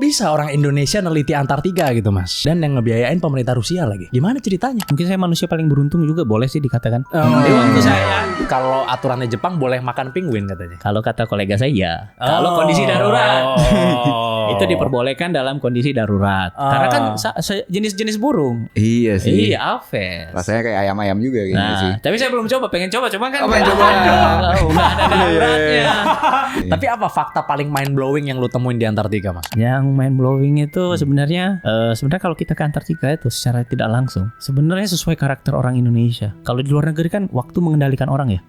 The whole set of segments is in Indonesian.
bisa orang Indonesia neliti Antartika gitu Mas? Dan yang ngebiayain pemerintah Rusia lagi. Gimana ceritanya? Mungkin saya manusia paling beruntung juga, boleh sih dikatakan. Di waktu saya, kalau aturannya Jepang boleh makan penguin katanya. Kalau kata kolega saya ya. Kalau kondisi darurat itu diperbolehkan dalam kondisi darurat. Karena kan jenis-jenis burung. Iya sih. Iya, Aves. Rasanya kayak ayam-ayam juga kayaknya sih. Tapi saya belum coba, pengen coba, cuma kan pengen coba. Nggak ada daruratnya. Tapi apa fakta paling mind blowing yang lu temuin di Antartika Mas? Yang mind blowing itu sebenarnya kalau kita ke Antartika itu secara tidak langsung sebenarnya sesuai karakter orang Indonesia. Kalau di luar negeri kan waktu mengendalikan orang ya.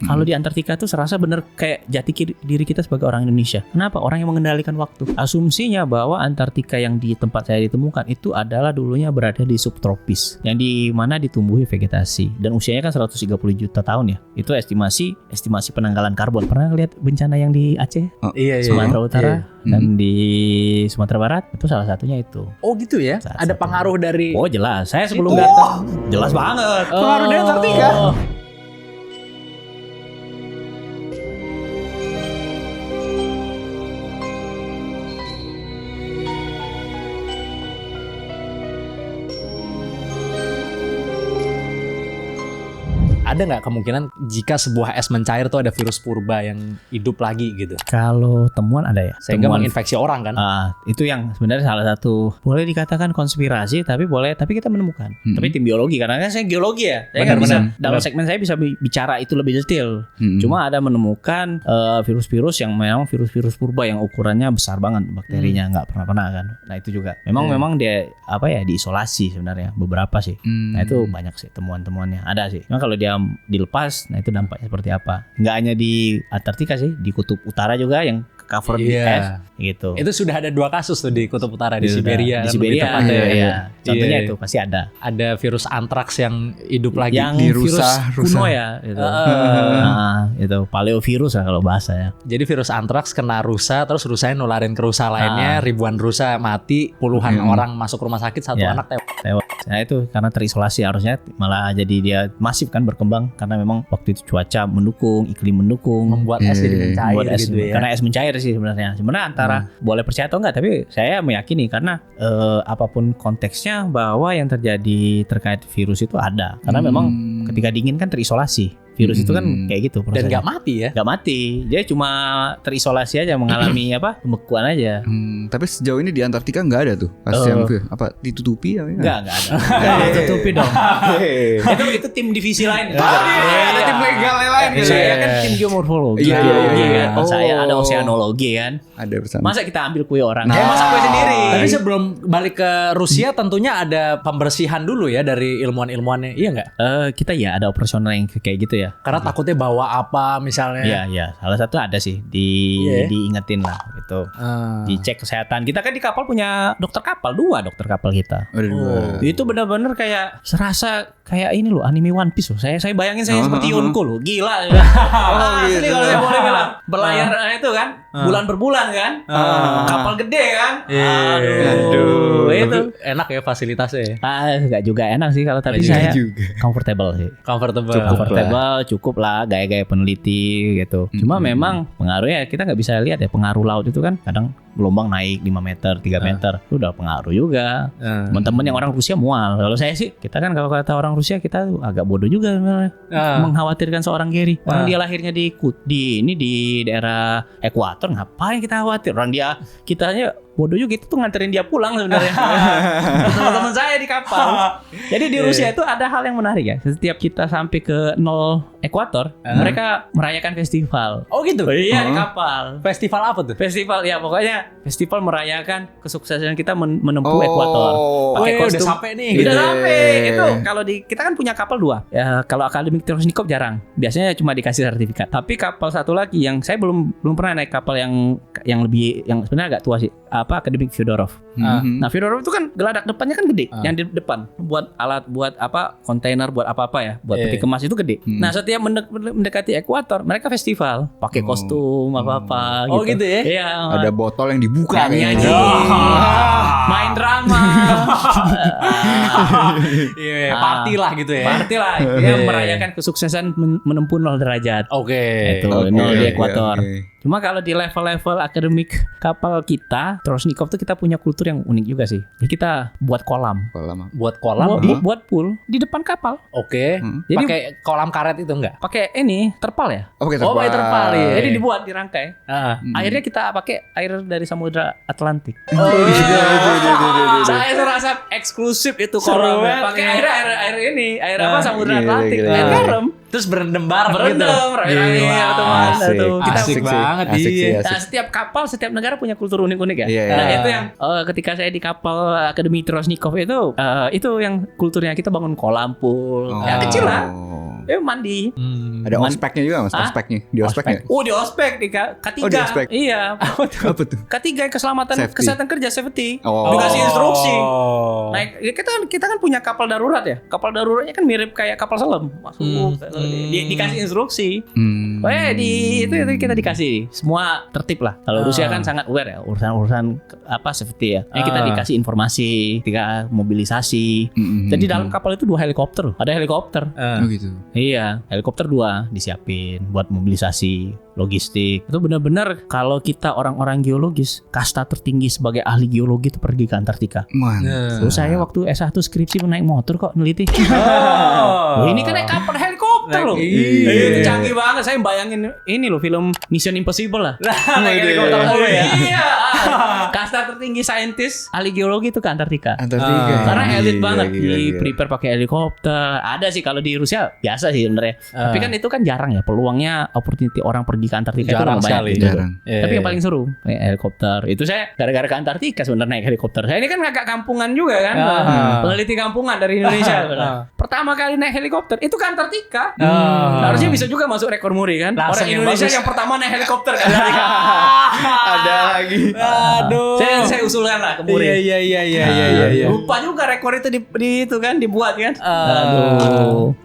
Kalau di Antartika itu serasa bener kayak jati diri kita sebagai orang Indonesia. Kenapa? Orang yang mengendalikan waktu. Asumsinya bahwa Antartika yang di tempat saya ditemukan itu adalah dulunya berada di subtropis, yang di mana ditumbuhi vegetasi dan usianya kan 130 juta tahun ya. Itu estimasi penanggalan karbon. Pernah lihat bencana yang di Aceh? Iya. Sumatera Utara dan di Sumatera Barat itu salah satunya itu. Oh gitu ya? Ada pengaruh dari... Oh jelas. Saya sebelum datang jelas banget. Pengaruh dari Antartika. Ada nggak kemungkinan jika sebuah es mencair tuh ada virus purba yang hidup lagi gitu? Kalau temuan ada ya. Sehingga menginfeksi orang kan? Itu yang sebenarnya salah satu boleh dikatakan konspirasi, tapi kita menemukan. Tapi tim biologi, karena kan saya geologi ya. Saya nggak bisa dalam segmen saya bisa bicara itu lebih detail. Cuma ada menemukan virus-virus yang memang virus-virus purba yang ukurannya besar banget bakterinya, nggak pernah kan. Nah itu juga. Memang dia diisolasi sebenarnya beberapa sih. Nah itu banyak sih temuan-temuannya. Ada sih. Nah kalau dia dilepas, nah itu dampaknya seperti apa? Nggak hanya di Antartika sih, di Kutub Utara juga yang cover di es gitu. Itu sudah ada 2 kasus tuh di Kutub Utara, di Siberia. Di Siberia ada ya. Contohnya itu pasti ada. Ada virus antraks yang hidup lagi yang di virus rusa kuno ya gitu. Itu paleovirus lah kalau bahasa ya. Jadi virus antraks kena rusa, terus rusanya nularin ke rusa lainnya, ribuan rusa mati, puluhan orang masuk rumah sakit, satu anak tewas. Nah itu karena terisolasi, harusnya malah jadi dia masif kan berkembang karena memang waktu itu cuaca mendukung, iklim mendukung, membuat es jadi mencair gitu ya. Karena es mencair sih sebenarnya antara boleh percaya atau enggak, tapi saya meyakini karena apapun konteksnya bahwa yang terjadi terkait virus itu ada, karena memang ketika dingin kan terisolasi. Virus itu kan kayak gitu prosesnya. Dan nggak mati ya? Nggak mati, dia cuma terisolasi aja, mengalami pembekuan aja. Tapi sejauh ini di Antartika nggak ada tuh kasus yang ditutupi ya? Nggak ada. Nggak ditutupi dong. itu tim divisi lain. Ada tim legal lain. Saya kan tim geomorfologi. Kan. Saya ada oceanologi kan. Ada bersama. Masa kita ambil kue orang? Masak kue sendiri. Tapi sebelum balik ke Rusia tentunya ada pembersihan dulu ya dari ilmuwan-ilmuwannya, iya nggak? Kita ada operasional yang kayak gitu ya. Karena takutnya bawa apa misalnya. Iya. Salah satu ada sih diingetin lah gitu. Dicek kesehatan. Kita kan di kapal punya dokter kapal, 2 dokter kapal kita. Itu benar-benar kayak serasa kayak ini loh, anime One Piece loh. Saya bayangin saya seperti Yonko loh. Gila. Asli kalau saya boleh bilang. Berlayar itu kan bulan per bulan kan. Kapal gede kan. Aduh. Itu enak ya fasilitasnya ya. Enggak juga enak sih kalau, tapi saya comfortable sih. Comfortable, cukup lah gaya-gaya peneliti gitu. Cuma memang pengaruhnya kita nggak bisa lihat ya, pengaruh laut itu kan kadang gelombang naik 5 meter, 3 meter. Itu udah pengaruh juga. Teman-teman yang orang Rusia mual. Kalau saya sih, kita kan kalau kata orang Rusia kita agak bodoh juga sebenarnya. Mengkhawatirkan seorang Gary. Orang dia lahirnya di daerah ekuator, ngapain kita khawatir? Orang kitanya bodoh juga, itu tuh nganterin dia pulang sebenarnya. Teman-teman saya di kapal. Jadi di Rusia itu ada hal yang menarik ya. Setiap kita sampai ke 0 ekuator, mereka merayakan festival. Oh gitu? Iya, di kapal. Festival apa tuh? Festival ya pokoknya festival merayakan kesuksesan kita menempuh ekuator. Pakai kostum. Udah sampai nih. Udah sampai. Itu kalau kita kan punya kapal 2. Ya kalau Akademik Terosnikov jarang. Biasanya cuma dikasih sertifikat. Tapi kapal satu lagi yang saya belum pernah naik kapal yang sebenarnya agak tua sih. Akademik Fyodorov. Nah, Fyodorov itu kan geladak depannya kan gede. Yang di depan buat alat, buat kontainer, buat apa-apa ya, buat peti kemas itu gede. Nah, setiap mendekati ekuator, mereka festival, pakai kostum apa-apa gitu. Oh gitu ya? Iya. Ada botol yang dibuka nyanyi. main drama. Iya, party lah gitu ya. Party lah. Dia merayakan kesuksesan menempuh 0 derajat. Oke. Itu 0 di ekuator. Cuma kalau di level-level akademik kapal kita, Trosnikov tuh kita punya kultur yang unik juga sih. Jadi kita buat kolam. Buat kolam Buat pool di depan kapal. Oke. Jadi pakai kolam karet itu enggak? Pakai ini terpal ya. Oke, pakai terpal ya. Jadi dibuat dirangkai. Akhirnya kita pakai air dari Samudra Atlantik. Oh iya. Saya merasa eksklusif itu kolam. Pakai air ini, air apa Samudra Atlantik. Air garam. Terus berendam bareng gitu. Berendam, Kita asik banget. Iya. Nah, setiap kapal, setiap negara punya kultur unik-unik ya. Iya. Nah, itu yang ketika saya di kapal Akademi Trosnikov itu yang kulturnya kita bangun kolam pool. Ya kecil lah. Mandi. Ada ospeknya juga Mas, ospeknya. Di ospeknya. Di ospek di K3. Oh, di ospek. Iya. Apa tuh? K3 keselamatan kesehatan kerja safety. Oh. Dikasih instruksi. Nah, kita kan punya kapal darurat ya. Kapal daruratnya kan mirip kayak kapal selam. Masuk dikasih instruksi. Itu kita dikasih semua tertib lah. Kalau Rusia kan sangat aware ya urusan safety ya. Kita dikasih informasi ketika mobilisasi. Jadi dalam kapal itu 2 helikopter. Ada helikopter. Oh gitu. Iya, helikopter 2 disiapin buat mobilisasi, logistik. Itu benar-benar kalau kita orang-orang geologis, kasta tertinggi sebagai ahli geologi itu pergi ke Antartika. Terus saya waktu S1 skripsi naik motor kok neliti. Ini kan naik kapal helikopter loh. Itu canggih banget. Saya bayangin ini loh film Mission Impossible lah. Naik helikopter ya. Iya. Kasta tertinggi saintis ahli geologi itu ke Antartika. Karena elit banget. Di prepare pakai helikopter. Ada sih kalau di Rusia biasa sih sebenarnya. Tapi kan itu kan jarang ya peluangnya opportunity orang pergi ke Antartika jarang itu sekali. Banyak, jarang. Tapi yang paling seru kayak helikopter. Itu saya gara-gara ke Antartika sebenarnya naik helikopter. Saya ini kan agak kampungan juga kan. Peneliti kampungan dari Indonesia. Pertama kali naik helikopter itu ke Antartika. Harusnya bisa juga masuk rekor muri kan. Langsung orang Indonesia yang pertama naik helikopter ke Antartika. Ada lagi. Aduh. Saya usulkan lah ke muri. Iya. Lupa juga rekor itu itu kan dibuat kan.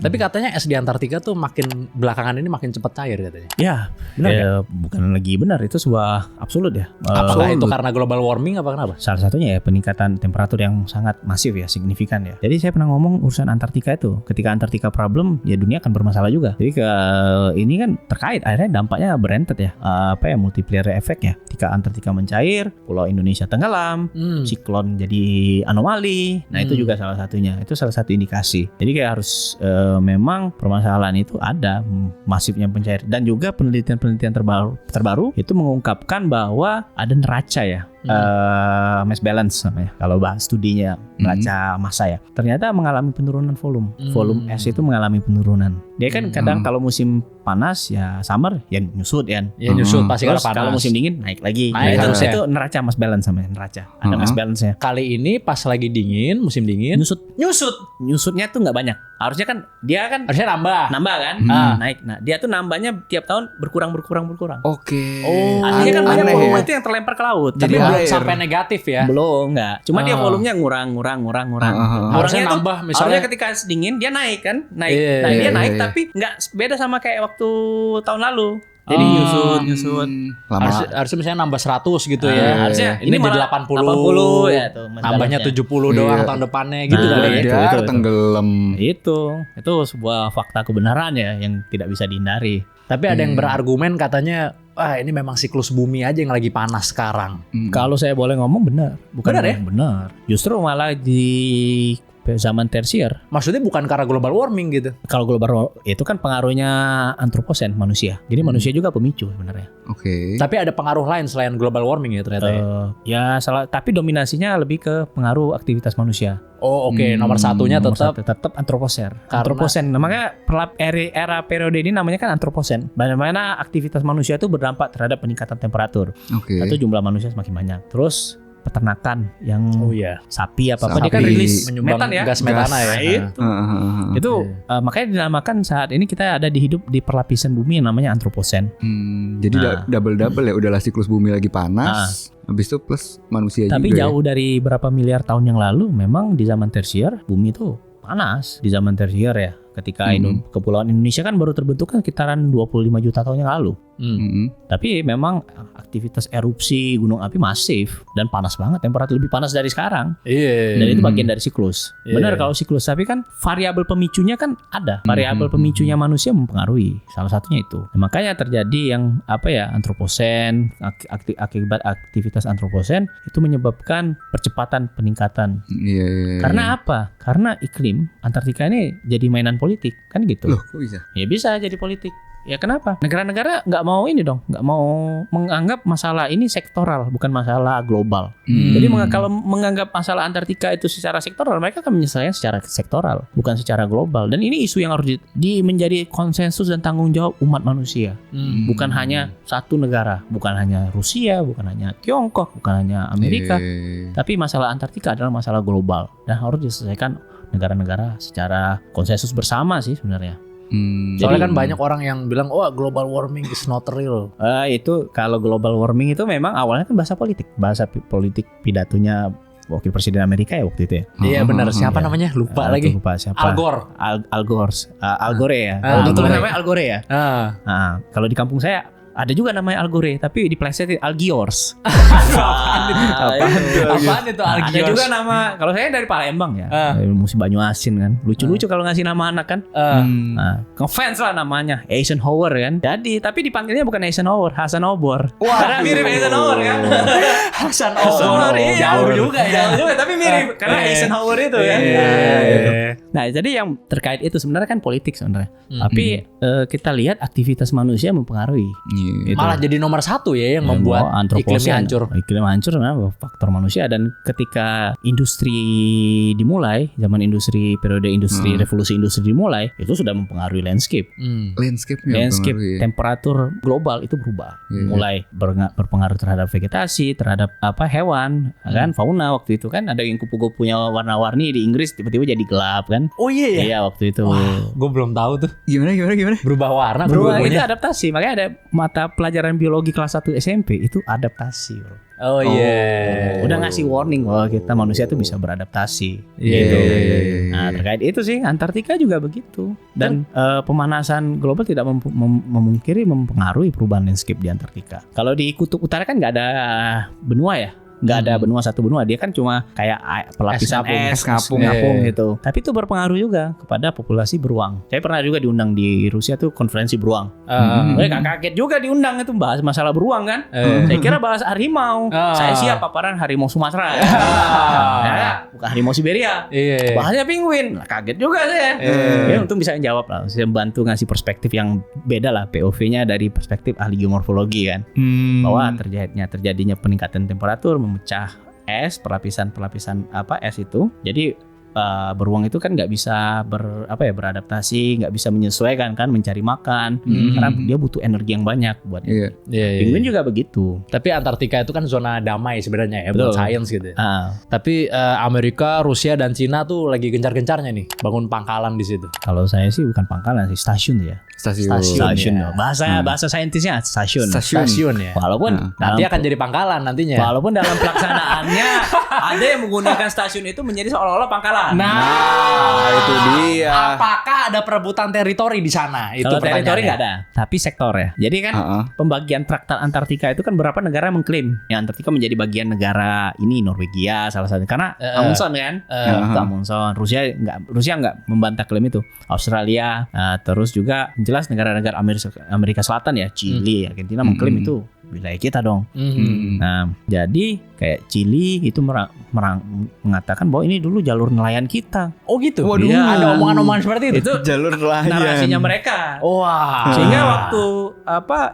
Tapi katanya es di Antartika tuh makin belakangan ini makin cepat cair katanya. Ya, benar ya? Bukan lagi benar, itu sebuah absolut ya. Apakah itu karena global warming apa kenapa? Salah satunya ya peningkatan temperatur yang sangat masif ya, signifikan ya. Jadi saya pernah ngomong urusan Antartika itu, ketika Antartika problem ya dunia akan bermasalah juga. Jadi ini kan terkait akhirnya dampaknya berentet ya. Multiplier efek ya. Ketika Antartika mencair, pulau Indonesia tenggelam, siklon jadi anomali. Nah, itu juga salah satunya. Itu salah satu indikasi. Jadi kayak harus memang permasalahan itu ada masifnya pencair dan juga penelitian terbaru itu mengungkapkan bahwa ada neraca ya. Mass balance namanya kalau bahas studinya neraca massa ya, ternyata mengalami penurunan volume es itu mengalami penurunan. Dia kan kadang kalau musim panas ya summer ya nyusut ya nyusut pasti panas. Kalau musim dingin naik lagi. Itu neraca mass balance namanya, neraca ada mass balance nya. Kali ini pas lagi dingin, musim dingin nyusutnya tuh nggak banyak. Harusnya kan dia kan harusnya nambah kan naik. Nah dia tuh nambahnya tiap tahun berkurang. Oke. Artinya kan banyak volume ya? itu yang terlempar ke laut. Tapi belum sampai negatif ya. Belum, enggak. Cuma dia volumenya ngurang. Harusnya nambah misalnya. Harusnya ketika dingin dia naik kan? Dia naik tapi enggak beda sama kayak waktu tahun lalu. Jadi nyusut. Harusnya misalnya nambah 100 gitu ya. Harusnya ini jadi 80 ya tuh. Nambahnya 70 doang tahun depannya gitu kali ya. Itu tenggelam. Itu sebuah fakta kebenaran ya yang tidak bisa dihindari. Tapi ada yang berargumen katanya, ini memang siklus bumi aja yang lagi panas sekarang. Kalau saya boleh ngomong benar. Benar ya? Benar. Justru malah di zaman tersier. Maksudnya bukan karena global warming gitu. Kalau global itu kan pengaruhnya antroposen manusia. Jadi manusia juga pemicu sebenarnya. Oke. Tapi ada pengaruh lain selain global warming ya ternyata. Tapi dominasinya lebih ke pengaruh aktivitas manusia. Oh oke. Nomor satunya tetap antroposen. Antroposen. Namanya era periode ini namanya kan antroposen. Bagaimana aktivitas manusia itu berdampak terhadap peningkatan temperatur. Oke. Atau jumlah manusia semakin banyak. Terus peternakan yang sapi dia kan Sapi. rilis menyumbang metan ya, gas metana ya. Itu makanya dinamakan saat ini kita ada hidup di perlapisan bumi yang namanya antroposen. Jadi double ya, udahlah siklus bumi lagi panas. Habis itu plus manusia Tapi juga. Tapi jauh dari berapa miliar tahun yang lalu memang di zaman tersier bumi itu panas. Di zaman tersier ya, ketika Kepulauan Indonesia kan baru terbentuk kan sekitaran 25 juta tahun yang lalu. Tapi memang aktivitas erupsi gunung api masif dan panas banget, temperatur lebih panas dari sekarang. Iya. Dan itu bagian dari siklus. Benar kalau siklus, tapi kan variabel pemicunya kan ada. Variabel pemicunya manusia mempengaruhi. Salah satunya itu. Nah, makanya terjadi yang antroposen, akibat aktivitas antroposen itu menyebabkan percepatan peningkatan. Karena apa? Karena iklim Antartika ini jadi mainan politik, kan gitu. Loh, kok bisa? Ya bisa jadi politik. Ya kenapa? Negara-negara nggak mau nggak mau menganggap masalah ini sektoral, bukan masalah global. Jadi kalau menganggap masalah Antartika itu secara sektoral, mereka akan menyelesaikan secara sektoral, bukan secara global. Dan ini isu yang harus menjadi konsensus dan tanggung jawab umat manusia, bukan hanya satu negara, bukan hanya Rusia, bukan hanya Tiongkok, bukan hanya Amerika, tapi masalah Antartika adalah masalah global dan harus diselesaikan negara-negara secara konsensus bersama sih sebenarnya. Soalnya kan banyak orang yang bilang, global warming is not real. Itu kalau global warming itu memang awalnya kan bahasa politik pidatonya wakil presiden Amerika ya waktu itu ya. Iya benar. Siapa namanya? Lupa lagi. Lupa siapa. Al Gore. Al Gore ya. Kalau namanya Al Gore ya. Kalau di kampung saya ada juga namanya Al Gore, tapi diplesetin Algiors. Apaan itu Algiors? Ada juga nama, kalau saya dari Palembang ya, musim Banyuasin kan. Lucu-lucu kalau ngasih nama anak kan. Ngefans lah namanya, Eisenhower kan. Jadi, tapi dipanggilnya bukan Eisenhower, Hasan Obor. Karena mirip Eisenhower kan. Hasan Obor. Jauh juga ya. Jauh juga, tapi mirip karena Eisenhower itu kan. Nah, jadi yang terkait itu sebenarnya kan politik sebenarnya. Tapi kita lihat aktivitas manusia mempengaruhi. Gitu. Malah jadi nomor satu ya yang membuat iklimnya hancur. Iklim hancur karena faktor manusia. Dan ketika industri dimulai, zaman periode industri, revolusi industri dimulai, itu sudah mempengaruhi landscape. Landscape temperatur global itu berubah. Mulai berpengaruh terhadap vegetasi, terhadap hewan, kan fauna waktu itu kan ada yang kupu-kupunya warna-warni di Inggris tiba-tiba jadi gelap kan. Oh iya ya. Iya waktu itu. Gue belum tahu tuh. Gimana? Berubah warna. Itu adaptasi. Makanya ada mata pelajaran biologi kelas 1 SMP itu adaptasi, bro. Oh iya. Udah ngasih warning bahwa kita manusia tuh bisa beradaptasi. Gitu. Nah, terkait itu sih Antartika juga begitu. Dan pemanasan global tidak memungkiri mempengaruhi perubahan landscape di Antartika. Kalau di kutub utara kan nggak ada benua ya. Nggak ada satu benua, dia kan cuma kayak pelapisan es ngapung gitu. Tapi itu berpengaruh juga kepada populasi beruang. Saya pernah juga diundang di Rusia tuh konferensi beruang. Saya kaget juga diundang itu bahas masalah beruang kan. Saya kira bahas harimau. Saya siap paparan harimau Sumatera. Bukan harimau Siberia. Bahasnya penguin. Kaget juga saya. Ya untung bisa jawab lah. Saya bantu ngasih perspektif yang beda lah, POV-nya dari perspektif ahli geomorfologi kan. Bahwa terjadinya peningkatan temperatur memecah es, pelapisan es itu. Jadi beruang itu kan nggak bisa beradaptasi, nggak bisa menyesuaikan kan, mencari makan karena dia butuh energi yang banyak buat itu. Penguin juga begitu. Tapi Antartika itu kan zona damai sebenarnya ya, buat sains gitu. Tapi Amerika, Rusia dan Cina tuh lagi gencar-gencarnya nih bangun pangkalan di situ. Kalau saya sih bukan pangkalan sih, stasiun ya. Stasiun ya. Bahasa saintisnya stasiun ya. Walaupun nanti akan jadi pangkalan nantinya. Walaupun dalam pelaksanaannya ada yang menggunakan stasiun itu menjadi seolah-olah pangkalan. Nah, itu dia. Apakah ada perebutan teritori di sana? Itu kalau teritori nggak ada, tapi sektor ya. Jadi kan pembagian traktat Antartika itu kan berapa negara mengklaim yang Antartika menjadi bagian negara ini, Norwegia salah satu karena Amundsen kan, Amundsen. Rusia nggak membantah klaim itu. Australia, terus juga jelas negara-negara Amerika Selatan ya, Chili, Argentina mengklaim itu wilayah kita dong. Nah, jadi kayak Chili itu mengatakan bahwa ini dulu jalur nelayan kita. Oh gitu. Waduh, ada omongan-omongan seperti itu. Itu jalur nelayan. Narasinya mereka. Wah. Sehingga waktu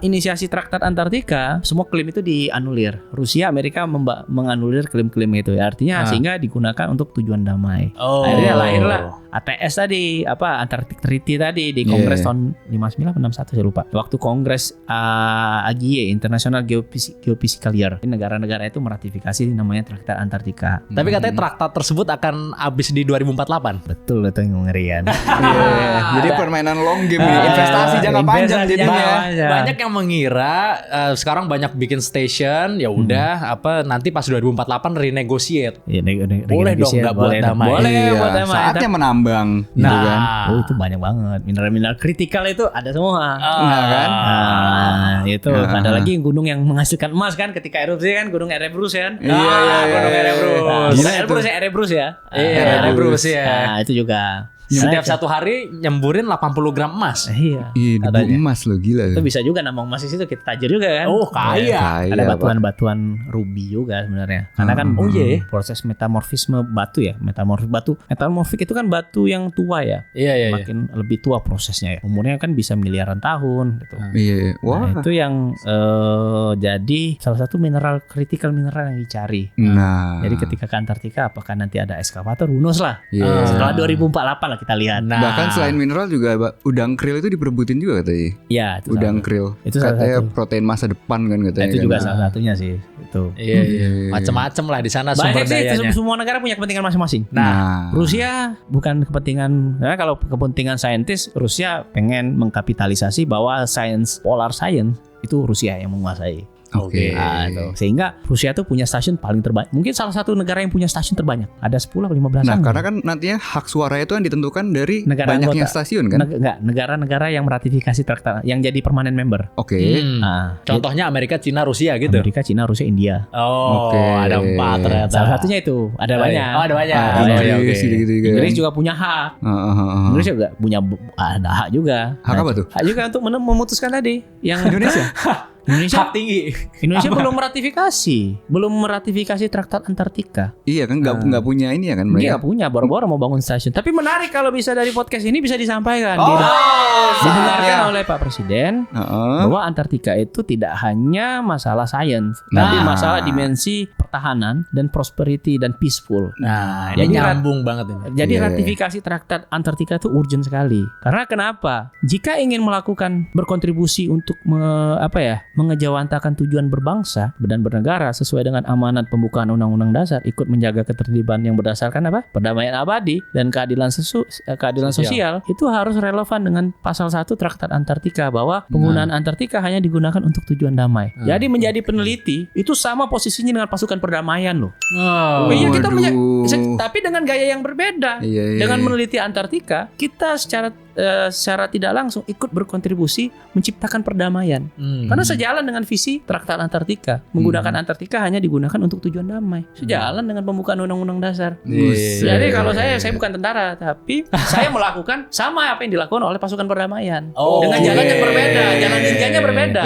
inisiasi Traktat Antartika, semua klaim itu dianulir. Rusia, Amerika menganulir klaim-klaim itu. Artinya sehingga digunakan untuk tujuan damai. Akhirnya lahirlah ATS tadi, Antarctic Treaty tadi di Kongres tahun 59 atau 61 saya lupa. Waktu Kongres AGY, International Geophysical Year, negara-negara itu meratifikasi namanya Traktat Antartika. Tapi katanya traktat tersebut akan habis di 2048. Betul, itu yang ngerian. Jadi permainan long game nih, investasi jangka panjang jadinya. Banyak yang mengira sekarang banyak bikin station, ya udah nanti pas 2048 renegotiate. Ya, boleh dong nggak buat damai. Boleh buat damai. Saatnya menambang. Nah, gitu kan. itu banyak banget. Mineral-mineral kritikal itu ada semua. Kan? Itu ada lagi gunung yang menghasilkan emas kan ketika erupsi kan, gunung Elbrus kan. Gunung Elbrus. Bukan Elbrus ya. Iya, Elbrus ya. Nah, itu juga. Setiap satu hari nyemburin 80 gram emas. Iya. Debu emas lo gila. Itu bisa juga nambang emas di situ, kita tajir juga kan. Oh, kaya. Ada batuan-batuan ruby juga sebenarnya. Karena kan proses metamorfisme batu ya, metamorfik batu. Metamorfik itu kan batu yang tua ya. Iya. Makin lebih tua prosesnya ya. Umurnya kan bisa miliaran tahun gitu. Iya. Wah. Nah, itu yang jadi salah satu kritikal mineral yang dicari. Nah. Jadi ketika ke Antartika apakah nanti ada eskavator? Who knows lah. Iya. Setelah 2048 lah kita lihat. Bahkan selain mineral juga udang krill itu diperebutin juga katanya. Iya, itu udang krill. Itu katanya protein masa depan kan katanya. Itu kan. juga salah satunya sih. Itu. Iya. Macam-macam lah di sana sumber dayanya. Banyak sih, semua negara punya kepentingan masing-masing. Nah, Rusia bukan kepentingan, kalau kepentingan saintis, Rusia pengen mengkapitalisasi bahwa polar science itu Rusia yang menguasai. Oke. Sehingga Rusia tuh punya stasiun paling terbanyak. Mungkin salah satu negara yang punya stasiun terbanyak. Ada 10 atau 15. Nah, karena kan nantinya hak suara itu kan ditentukan dari negara banyaknya anggota. stasiun kan? Negara-negara yang meratifikasi traktat, yang jadi permanent member. Oke. Contohnya Amerika, Cina, Rusia gitu. Amerika, Cina, Rusia, India. Ada 4 ternyata. Salah satunya itu. Ada banyak. Ada banyak. Inggris juga punya hak. Inggris juga punya ada hak juga. Hak apa tuh? Hak juga untuk memutuskan tadi. Yang Indonesia. Hak tinggi. Indonesia belum meratifikasi Traktat Antartika. Iya kan nggak punya ini ya kan mereka. Nggak punya, boro-boro mau bangun stasiun. Tapi menarik kalau bisa dari podcast ini bisa disampaikan, didengarkan oleh Pak Presiden bahwa Antartika itu tidak hanya masalah sains, tapi masalah dimensi pertahanan dan prosperity dan peaceful. Nah, ini nyambung banget ini. Jadi ratifikasi Traktat Antartika itu urgent sekali. Karena kenapa? Jika ingin melakukan berkontribusi untuk mengejawantakan tujuan berbangsa dan bernegara sesuai dengan amanat pembukaan Undang-Undang Dasar, ikut menjaga ketertiban yang berdasarkan perdamaian abadi dan keadilan sosial, itu harus relevan dengan pasal 1 Traktat Antartika bahwa penggunaan Antartika hanya digunakan untuk tujuan damai. Jadi menjadi peneliti itu sama posisinya dengan pasukan perdamaian loh. Iya, kita tapi dengan gaya yang berbeda. Dengan meneliti Antartika, kita secara tidak langsung ikut berkontribusi menciptakan perdamaian. Karena sejalan dengan visi Traktat Antartika, menggunakan Antartika hanya digunakan untuk tujuan damai. Sejalan dengan pembukaan Undang-Undang Dasar. Jadi kalau saya bukan tentara, tapi saya melakukan sama apa yang dilakukan oleh pasukan perdamaian. Dengan jalan yang berbeda, jalan ninjanya berbeda.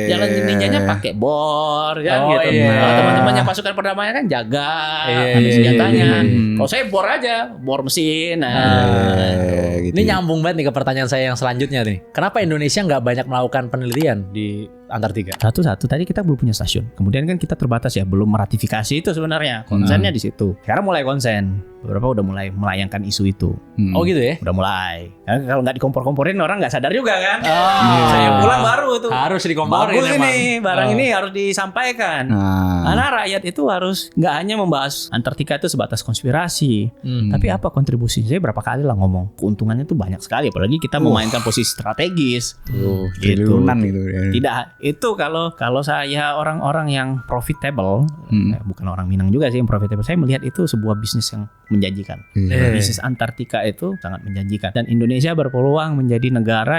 Jalan ninjanya pakai bor, kan gitu. Kalau teman-temannya pasukan perdamaian kan jaga, ada senjatanya. Kalau saya bor aja, bor mesin. Gitu. Ini nyambung banget nih ke pertanyaan saya yang selanjutnya nih. Kenapa Indonesia nggak banyak melakukan penelitian di Antartika? Satu tadi kita belum punya stasiun. Kemudian kan kita terbatas ya, belum meratifikasi itu sebenarnya. Konsennya di situ. Sekarang mulai konsen. Beberapa udah mulai melayangkan isu itu. Oh gitu ya? Udah mulai. Nah, kalau nggak dikompor-komporin orang nggak sadar juga kan. Saya pulang baru tuh. Harus dikomporin. Bagus ini, barang ini harus disampaikan. Karena rakyat itu harus nggak hanya membahas Antartika itu sebatas konspirasi. Tapi apa kontribusinya? Saya berapa kali lah ngomong. Keuntungannya tuh banyak sekali. Apalagi kita memainkan posisi strategis. Triliunan gitu. Tidak, itu kalau saya orang-orang yang profitable, bukan orang Minang juga sih yang profitable. Saya melihat itu sebuah bisnis yang menjanjikan. Bisnis Antartika itu sangat menjanjikan. Dan Indonesia berpeluang menjadi negara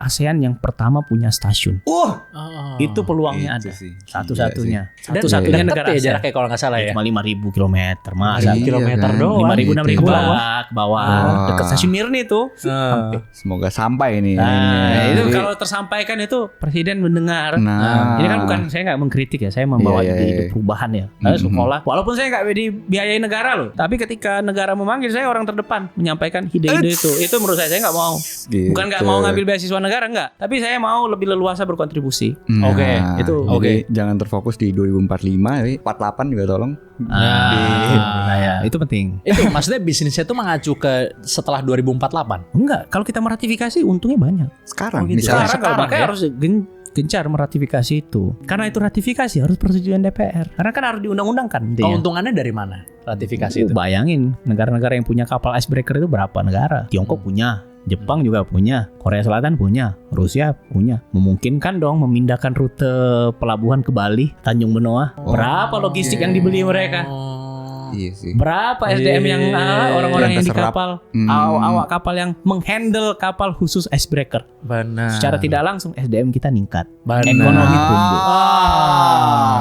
ASEAN yang pertama punya stasiun. Itu peluangnya ada. Satu-satunya. Satu-satunya negara ya ASEAN. jaraknya kalau nggak salah ya. Cuma 5.000 kilometer. Masa kilometer doang. 5.000 6.000 bawah. Dekat stasiun Mirni itu. Semoga sampai nih. Itu kalau tersampaikan itu Presiden mendengar. Ini kan bukan, saya nggak mengkritik ya. Saya membawa ide perubahan ya. Sekolah. Walaupun saya nggak dibiayai negara loh. Tapi ketika negara memanggil, saya orang terdepan menyampaikan ide-ide itu. Itu menurut saya nggak mau. Bukan nggak mau ngambil beasiswa negara, enggak. Tapi saya mau lebih leluasa berkontribusi. Oke. Jangan terfokus di 2045, 48 juga tolong. Itu penting. Itu maksudnya bisnisnya itu mengacu ke setelah 2048? Enggak, kalau kita meratifikasi untungnya banyak. Sekarang, Sekarang makanya harus gencar meratifikasi itu. Karena itu ratifikasi harus persetujuan DPR. Karena kan harus diundang-undangkan. Keuntungannya dari mana ratifikasi itu? Bayangin, negara-negara yang punya kapal icebreaker itu berapa negara? Tiongkok punya, Jepang juga punya, Korea Selatan punya, Rusia punya. Memungkinkan dong memindahkan rute pelabuhan ke Bali, Tanjung Benoa. Berapa logistik yang dibeli mereka? Iya sih. Berapa SDM yang orang-orang yang di kapal, awak kapal yang menghandle kapal khusus icebreaker. Benar. Secara tidak langsung SDM kita meningkat. Benar. Ekonomi tumbuh.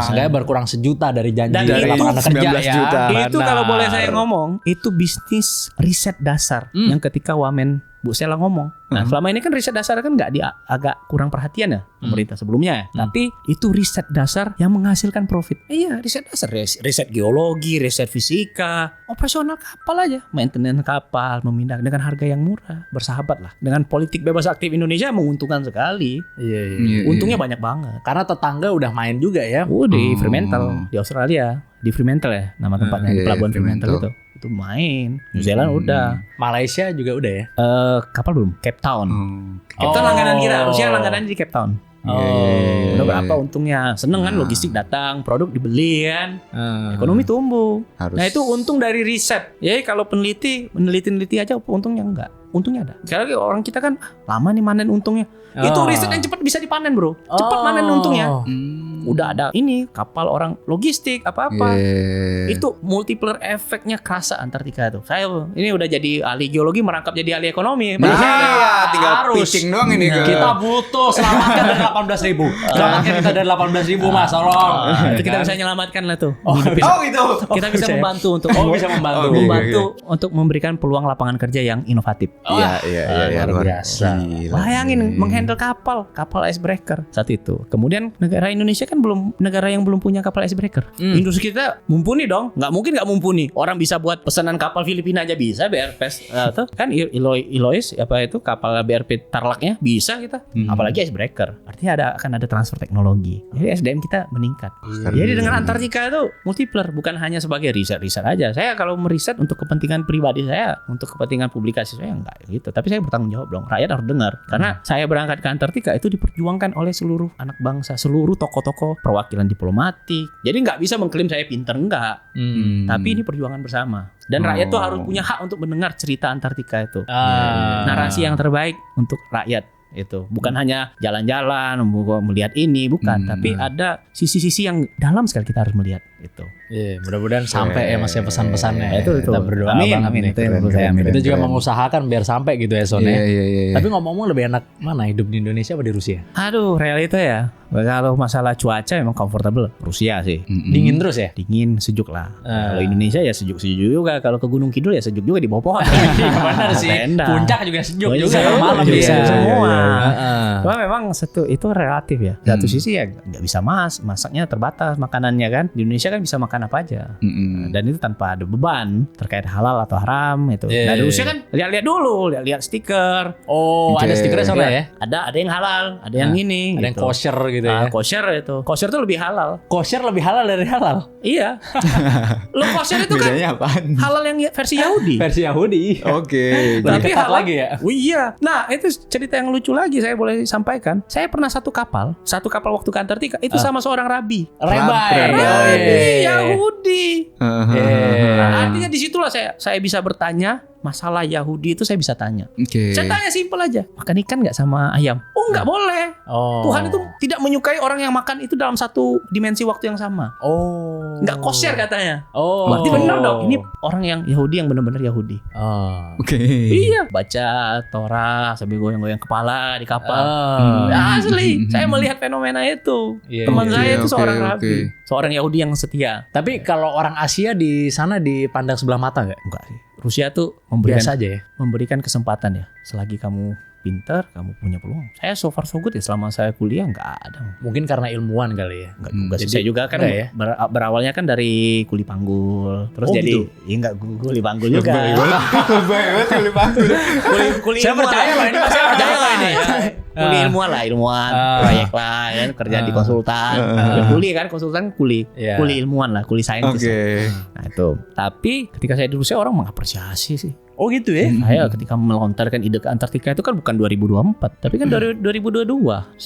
Seenggaknya berkurang 1 juta dari janji Dari lapangan kerja 19 ya. juta. Itu kalau boleh saya ngomong, itu bisnis riset dasar yang ketika Wamen Bu Sela ngomong. Nah, selama ini kan riset dasar kan agak kurang perhatian ya pemerintah sebelumnya. Tapi itu riset dasar yang menghasilkan profit. Iya, riset dasar, riset geologi, riset fisika, operasional kapal aja, maintenance kapal, memindah dengan harga yang murah, bersahabat lah. Dengan politik bebas aktif Indonesia menguntungkan sekali. Iya. Untungnya banyak banget. Karena tetangga udah main juga ya. Di Fremantle, di Australia, di Fremantle ya, nama tempatnya, di pelabuhan Fremantle itu main. New Zealand udah. Malaysia juga udah ya. Kapal belum, Cape Town. Cape Town langganan kita, Rusia langganan di Cape Town. Udah berapa untungnya? Seneng kan logistik datang, produk dibeli kan, ekonomi tumbuh. Nah itu untung dari riset. Ya kalau meneliti aja untungnya enggak. Untungnya ada. Sekarang orang kita kan lama nih manen untungnya. Itu riset yang cepat bisa dipanen bro. Cepat manen untungnya. Udah ada ini kapal orang logistik apa-apa. Itu multiplier efeknya kerasa Antartika itu. Saya ini udah jadi ahli geologi merangkap jadi ahli ekonomi. Tinggal pitching doang ini. Kita butuh selamatkan dari 18.000. Selamatkan kita dari 18.000 Mas, tolong. Itu kita bisa menyelamatkan lah tuh. Gitu. Kita bisa membantu untuk untuk memberikan peluang lapangan kerja yang inovatif. Iya, luar biasa. Bayangin menghandle kapal icebreaker saat itu. Kemudian negara Indonesia kan negara yang belum punya kapal icebreaker. Industri kita mumpuni dong. Nggak mungkin nggak mumpuni. Orang bisa buat pesanan kapal Filipina aja bisa BRP kan Ilois apa itu kapal BRP Tarlaknya bisa kita. Apalagi icebreaker. Artinya akan ada transfer teknologi. Jadi SDM kita meningkat. Jadi dengan Antartika itu multiplier, bukan hanya sebagai riset aja. Saya kalau meriset untuk kepentingan pribadi saya, untuk kepentingan publikasi saya enggak gitu. Tapi saya bertanggung jawab dong. Rakyat harus dengar. Karena saya berangkat ke Antartika itu diperjuangkan oleh seluruh anak bangsa, seluruh tokoh-tokoh perwakilan diplomatik. Jadi nggak bisa mengklaim saya pinter, enggak. Tapi ini perjuangan bersama. Dan rakyat tuh harus punya hak untuk mendengar cerita Antartika itu. Narasi yang terbaik untuk rakyat itu. Bukan hanya jalan-jalan melihat ini, bukan. Tapi ada sisi-sisi yang dalam sekali kita harus melihat itu. Iya, mudah-mudahan sampai ya Mas ya pesan-pesannya. Itu kita berdoa amin, banget amin. nih. Itu yang menurut saya. Kita juga mengusahakan biar sampai gitu ya Son ya. Iya. Tapi ngomong-ngomong lebih enak mana hidup di Indonesia apa di Rusia? Aduh, realita ya. Kalau masalah cuaca memang comfortable Rusia sih. Dingin terus ya? Dingin, sejuk lah. Kalau Indonesia ya sejuk-sejuk juga. Kalau ke Gunung Kidul ya sejuk juga di bawah pohon. Benar sih. Puncak juga sejuk juga malam bisa bisa semua. Cuma memang itu relatif ya. Satu sisi ya nggak bisa masaknya terbatas makanannya kan. Di Indonesia kan bisa makan apa aja. Dan itu tanpa ada beban terkait halal atau haram itu. Nah di Rusia kan lihat-lihat dulu, lihat stiker. Ada stikernya sana ya? Ada yang halal, ada yang ini. Ada yang kosher gitu ya. Kosher itu. Kosher itu lebih halal. Kosher lebih halal dari halal. Iya. Lo kosher itu kan halal yang versi Yahudi. Versi Yahudi. Oke. Lebih ketat lagi ya. Oh iya. Nah itu cerita yang lucu lagi saya boleh sampaikan. Saya pernah satu kapal waktu ke Antartika itu sama seorang rabi. Rabi Yahudi. Artinya disitulah saya bisa bertanya. Masalah Yahudi itu saya bisa tanya. Saya tanya simpel aja. Makan ikan nggak sama ayam? Nggak boleh. Tuhan itu tidak menyukai orang yang makan itu dalam satu dimensi waktu yang sama. Nggak kosher katanya. Berarti benar dong. Ini orang yang Yahudi yang benar-benar Yahudi. Iya. Baca Torah sambil goyang-goyang kepala di kapal. Asli. Saya melihat fenomena itu. Teman saya itu seorang rabi, seorang Yahudi yang setia. Tapi kalau orang Asia di sana dipandang sebelah mata nggak? Enggak sih. Rusia tuh memberikan biasa aja ya. Memberikan kesempatan ya. Selagi kamu pintar, kamu punya peluang. Saya so far so good ya selama saya kuliah nggak ada. Mungkin karena ilmuwan kali ya. Enggak juga sih. Saya juga kan ya? Berawalnya kan dari kuli panggul. Terus jadi ya enggak kuli panggul juga. Kuli panggul. Kuli saya percaya loh ini. Saya percaya loh ini. Kuli ilmuwan, proyek lah kan, kerja di konsultan. Kuli kan konsultan kuli ilmuwan lah, kuli saintis. Nah itu. Tapi ketika saya di Rusia orang mengapresiasi sih. Oh gitu ya? Saya ketika melontarkan ide ke Antartika itu kan bukan 2024, tapi kan dari 2022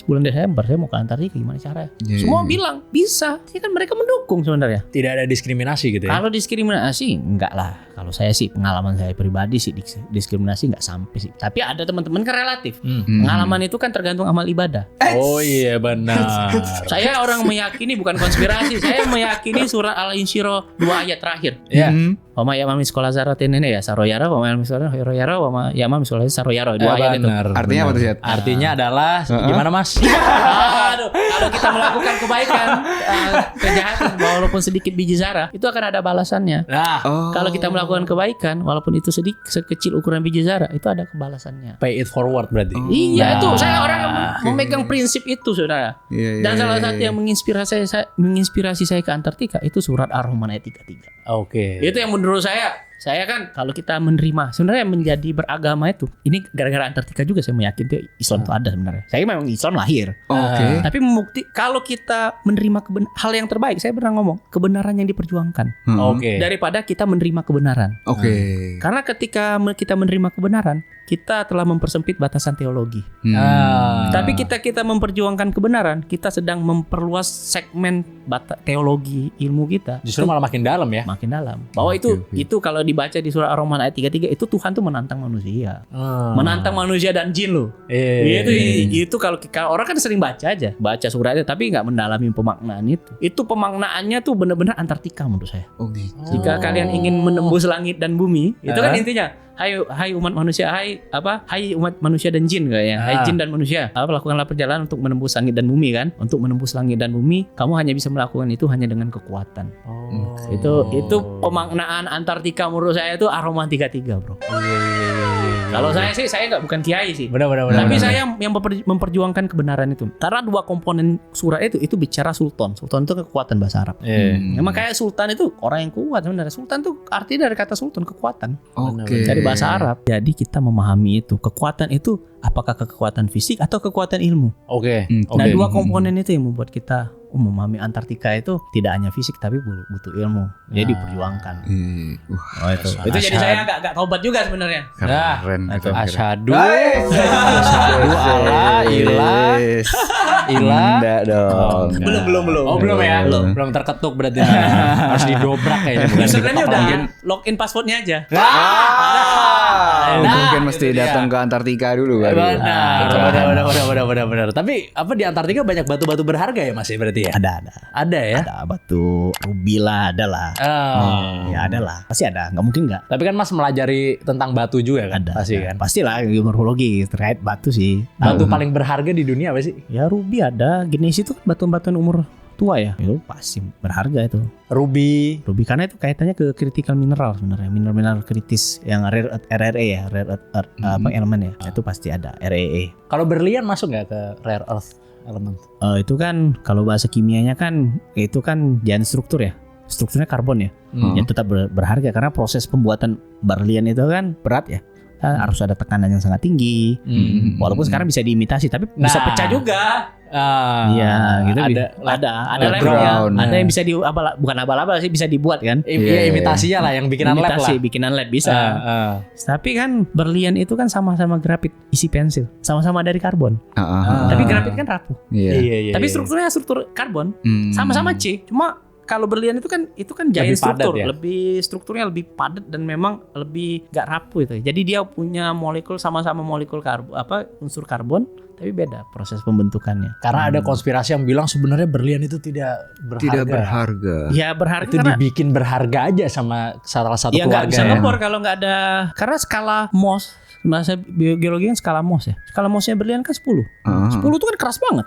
bulan Desember saya mau ke Antartika, gimana caranya? Semua bilang bisa, ya kan mereka mendukung sebenarnya. Tidak ada diskriminasi gitu ya? Kalau diskriminasi enggak lah. Kalau saya sih pengalaman saya pribadi sih diskriminasi enggak sampai sih. Tapi ada teman-teman kan relatif. Pengalaman itu kan tergantung amal ibadah. Oh iya benar. Saya orang meyakini, bukan konspirasi, saya meyakini surat Al-Insyirah 2 ayat terakhir. Ya. Wa ma ya'mal mithqala dzarratin ini ya saroyara, wa ma ya'mal mithqala dzarratin wa ma ya'mal mithqala saroyara, 2 ayat itu. Artinya apa tuh, Syed? Artinya adalah gimana Mas? Aduh, kalau kita melakukan kebaikan, kejahatan walaupun sedikit biji zarah, itu akan ada balasannya. Nah, Kalau kita melakukan kebaikan walaupun itu sedikit sekecil ukuran biji zarah, itu ada balasannya. pay it forward berarti. Iya, itu saya orang yang memegang prinsip itu, Saudara. Dan salah satu yang menginspirasi saya ke Antartika itu surat Ar-Rahman ayat 33. Oke. Itu yang menurut saya kan kalau kita menerima sebenarnya menjadi beragama itu, ini gara-gara Antartika juga saya meyakini tuh Islam itu ada sebenarnya. Saya memang Islam lahir. Tapi kalau kita menerima hal yang terbaik, saya pernah ngomong, kebenaran yang diperjuangkan. Oke. Daripada kita menerima kebenaran. Karena ketika kita menerima kebenaran, kita telah mempersempit batasan teologi. Tapi kita memperjuangkan kebenaran, kita sedang memperluas segmen teologi ilmu kita. Justru malah makin dalam ya. Makin dalam. Bahwa itu kalau dibaca di surah Ar-Rahman ayat 33, itu Tuhan tuh menantang manusia. Menantang manusia dan jin loh. Itu kalau orang kan sering baca aja, baca suratnya tapi nggak mendalami pemaknaan itu. Itu pemaknaannya tuh benar-benar Antartika menurut saya. Jika kalian ingin menembus langit dan bumi, itu kan intinya, hai umat manusia, hai umat manusia dan jin kayaknya. Hai jin dan manusia, lakukanlah perjalanan untuk menembus langit dan bumi kan. Untuk menembus langit dan bumi, kamu hanya bisa melakukan itu hanya dengan kekuatan. Itu pemaknaan Antartika menurut saya itu Ar-Rahman 33, Bro. Kalau saya bukan kiai sih. Benar. Tapi saya yang memperjuangkan kebenaran itu. Karena 2 komponen surat itu bicara sultan. Sultan itu kekuatan bahasa Arab. Memang kayak sultan itu orang yang kuat sebenarnya. Sultan itu artinya dari kata sultan, kekuatan. Dari bahasa Arab. Jadi kita memahami itu. Kekuatan itu apakah kekuatan fisik atau kekuatan ilmu? Nah, 2 komponen itu yang membuat kita memahami Antartika itu tidak hanya fisik tapi butuh ilmu. Jadi diperjuangkan. Itu jadi saya agak taubat juga sebenarnya. Keren. Asyhadu alla ilaha Enggak dong. Belum. Oh, belum ya? Belum terketuk berarti. Harus didobrak kayaknya. Instagramnya udah login passwordnya aja. Mungkin mesti datang ke Antartika dulu kali. Benar. Tapi apa di Antartika banyak batu-batu berharga ya Mas berarti ya? Ada ya? Ada batu rubi lah, ada lah. Ya ada lah. Pasti ada, nggak mungkin nggak. Tapi kan Mas melajari tentang batu juga kan? Pasti kan? Pastilah geomorfologi terkait batu sih. Batu paling berharga di dunia apa sih? Ya rubi ada. Jenis itu kan batu-batuan umur tua ya. Itu pasti berharga itu. Ruby karena itu kaitannya ke critical mineral sebenarnya. Mineral kritis yang rare earth, RRE ya, rare earth elemen ya. Itu pasti ada REE. Kalau berlian masuk nggak ke rare earth elemen? Itu kan kalau bahasa kimianya kan itu kan jangan struktur ya. Strukturnya karbon ya. Yang tetap berharga karena proses pembuatan berlian itu kan berat ya. Harus ada tekanan yang sangat tinggi. Walaupun sekarang bisa diimitasi tapi bisa pecah juga. Iya, gitu. Ada levelnya. Ada yang bisa bukan abal-abal sih, bisa dibuat kan? Imitasinya lah yang bikinan lab lah. Bikinan lab bisa. Tapi kan berlian itu kan sama-sama grafit isi pensil, sama-sama dari karbon. Tapi grafit kan rapuh. Tapi strukturnya struktur karbon, sama-sama C. Cuma kalau berlian itu kan giant struktur, ya? Lebih strukturnya lebih padat dan memang lebih gak rapuh itu. Jadi dia punya molekul sama-sama molekul unsur karbon, tapi beda proses pembentukannya. Karena ada konspirasi yang bilang sebenarnya berlian itu tidak berharga. Ya berharga itu dibikin berharga aja sama salah satu keluarga. Nggak bisa ngebor kalau nggak ada, karena skala Mohs. Bahasa biologi kan skala Mohs ya. Skala Mohsnya berlian kan 10. 10 itu kan keras banget.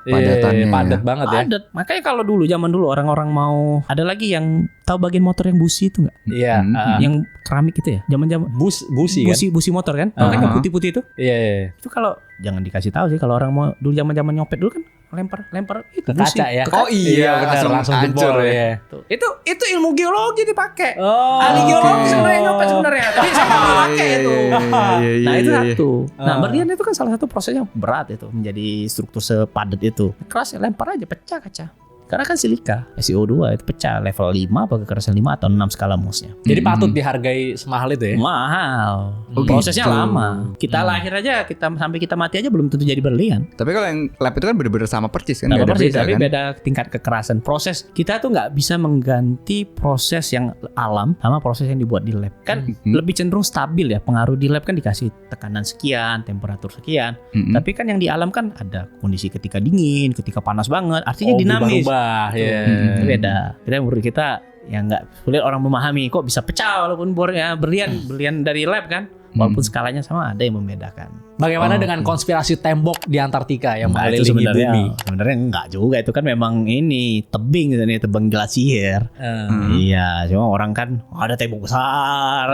Padat banget ya. Padat. Makanya kalau zaman dulu orang-orang mau, ada lagi yang tahu bagian motor yang busi itu enggak? Iya. Yang keramik itu ya. Zaman-zaman busi kan? Busi motor kan? Makanya putih-putih itu. Iya. Itu kalau jangan dikasih tahu sih kalau orang mau dulu zaman-zaman nyopet dulu kan lempar itu ke kaca ya. Benar langsung hancur ya. Itu ilmu geologi dipakai. Ahli geologi sebenarnya nyopet sebenarnya. Tapi saya enggak pakai itu. Nah, itu satu. Nah, berlian itu kan salah satu prosesnya berat itu menjadi struktur sepadat itu. Keras ya, lempar aja pecah kaca. Karena kan silika, SiO2 itu pecah level 5 apa kekerasan 5 atau 6 skala Mohsnya. Jadi patut dihargai semahal itu ya? Mahal. Prosesnya lama. Kita lahir aja, sampai kita mati aja belum tentu jadi berlian. Tapi kalau yang lab itu kan bener-bener sama persis kan? Sama Beda persis, beda, tapi kan? beda tingkat kekerasan. Proses kita tuh nggak bisa mengganti proses yang alam sama proses yang dibuat di lab. Kan lebih cenderung stabil ya. Pengaruh di lab kan dikasih tekanan sekian, temperatur sekian. Tapi kan yang di alam kan ada kondisi ketika dingin, ketika panas banget, artinya dinamis. Berubah-ubah, ya. Itu beda. Menurut kita yang nggak sulit orang memahami kok bisa pecah walaupun bornya berlian dari lab kan. Walaupun skalanya sama, ada yang membedakan. Bagaimana dengan konspirasi tembok di Antartika yang itu mengelilingi bumi? Sebenarnya enggak juga, itu kan memang ini tebing gitu nih, tebing glasier. Iya, cuma orang kan ada tembok besar.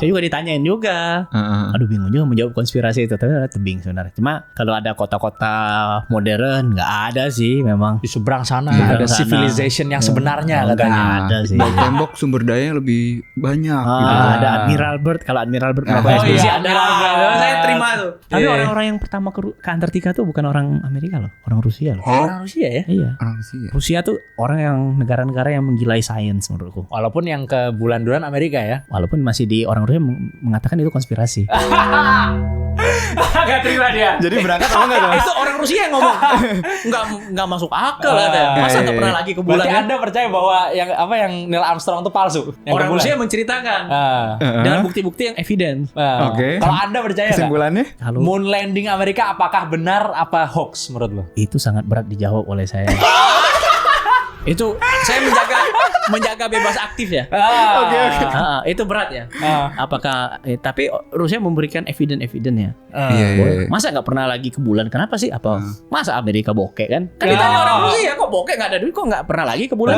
Saya juga ditanyain juga. Aduh, bingung juga menjawab konspirasi itu, tapi ada tebing sebenarnya. Cuma kalau ada kota-kota modern nggak ada sih memang. Di seberang sana ada civilization yang sebenarnya katanya. Ada sih. Tembok sumber dayanya lebih banyak. Gitu. Ada Admiral Byrd, kalau Admiral Byrd saya terima tuh. Tapi orang-orang yang pertama ke Antartika tuh bukan orang Amerika loh, orang Rusia loh. Orang Rusia ya? Iya. Orang Rusia. Rusia tuh orang yang negara-negara yang menggilai sains menurutku. Walaupun yang ke bulan duluan Amerika ya. Walaupun masih di orang Rusia mengatakan itu konspirasi. Gak terima dia. Jadi berangkat apa enggak? Itu orang Rusia yang ngomong. Enggak masuk akal katanya. Masa enggak pernah lagi ke bulan? Berarti Anda percaya bahwa yang Neil Armstrong itu palsu? Orang Rusia menceritakan dengan bukti-bukti yang evidence. Oke. Kalau Anda percaya kesimpulannya? Moon landing Amerika apakah benar apa hoax menurut lo? Itu sangat berat dijawab oleh saya. Itu saya menjaga bebas aktif ya. Oke. Itu berat ya. Apakah tapi Rusia memberikan evidence ya. Iya. Masa nggak pernah lagi ke bulan? Kenapa sih? Apa masa Amerika bokek kan? Kan ditanya orang Rusia kok bokek nggak ada duit, kok nggak pernah lagi ke bulan?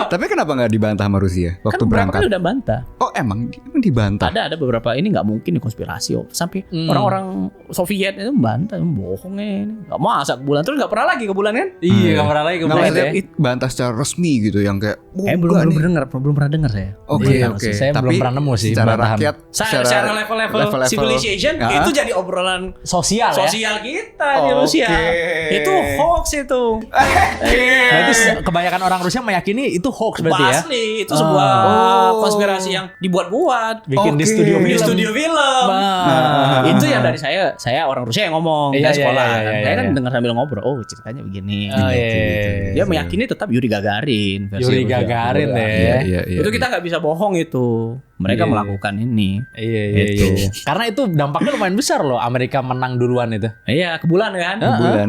Tapi kenapa nggak dibantah sama Rusia waktu Kan berangkat? kali udah bantah. Oh emang dibantah? Ada beberapa ini nggak mungkin nih konspirasi. Sampai orang-orang Soviet itu membantah, bohongnya ini. Nggak masa ke bulan, terus nggak pernah lagi ke bulan kan? Iya, nggak pernah lagi ke bulan ya. Bantah secara resmi gitu yang kayak belum pernah dengar saya. Oke. Saya belum pernah nemu sih secara bantahan. rakyat, secara level civilization itu jadi obrolan sosial kita di Rusia. Itu hoax itu. Berarti kebanyakan orang Rusia meyakini itu hoax berarti ya. Asli, itu sebuah konspirasi yang dibuat-buat. Bikin di studio film. Itu yang dari saya orang Rusia yang ngomong di sekolah. Saya kan dengar sambil ngobrol. Oh, ceritanya begini. Dia meyakini tetap Yuri Gagarin. Yuri Gagarin ya. Itu kita nggak bisa bohong itu. Mereka melakukan ini. Iya. Karena itu dampaknya lumayan besar loh. Amerika menang duluan itu. Iya, ke bulan kan.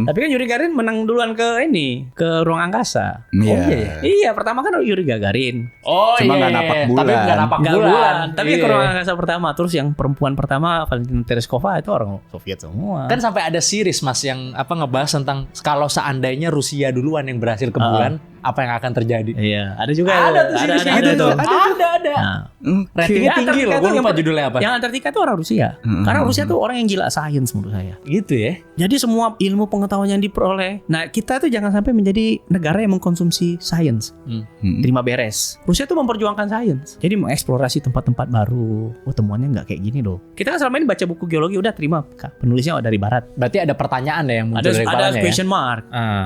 Tapi kan Yuri Gagarin menang duluan ke ruang angkasa. Iya, pertama kan Yuri Gagarin. Cuma nggak napak bulan. Tapi nggak napak bulan. Tapi ke ruang angkasa pertama. Terus yang perempuan pertama Valentina Tereshkova itu orang Soviet semua. Kan sampai ada series Mas yang ngebahas tentang kalau seandainya Rusia duluan yang berhasil ke bulan, apa yang akan terjadi? Iya, ada juga. Ada tuh series gitu. Ada. Ratingnya tinggi loh. Gue lupa judulnya apa. Yang Antartika itu orang Rusia. Karena Rusia tuh orang yang gila sains menurut saya. Gitu ya. Jadi semua ilmu pengetahuan yang diperoleh. Nah, kita tuh jangan sampai menjadi negara yang mengkonsumsi sains. Terima beres. Rusia tuh memperjuangkan sains. Jadi mengeksplorasi tempat-tempat baru. Oh, temuannya nggak kayak gini loh. Kita kan selama ini baca buku geologi udah terima penulisnya dari barat. Berarti ada pertanyaan ya yang muncul dari kepalanya. Ada question mark.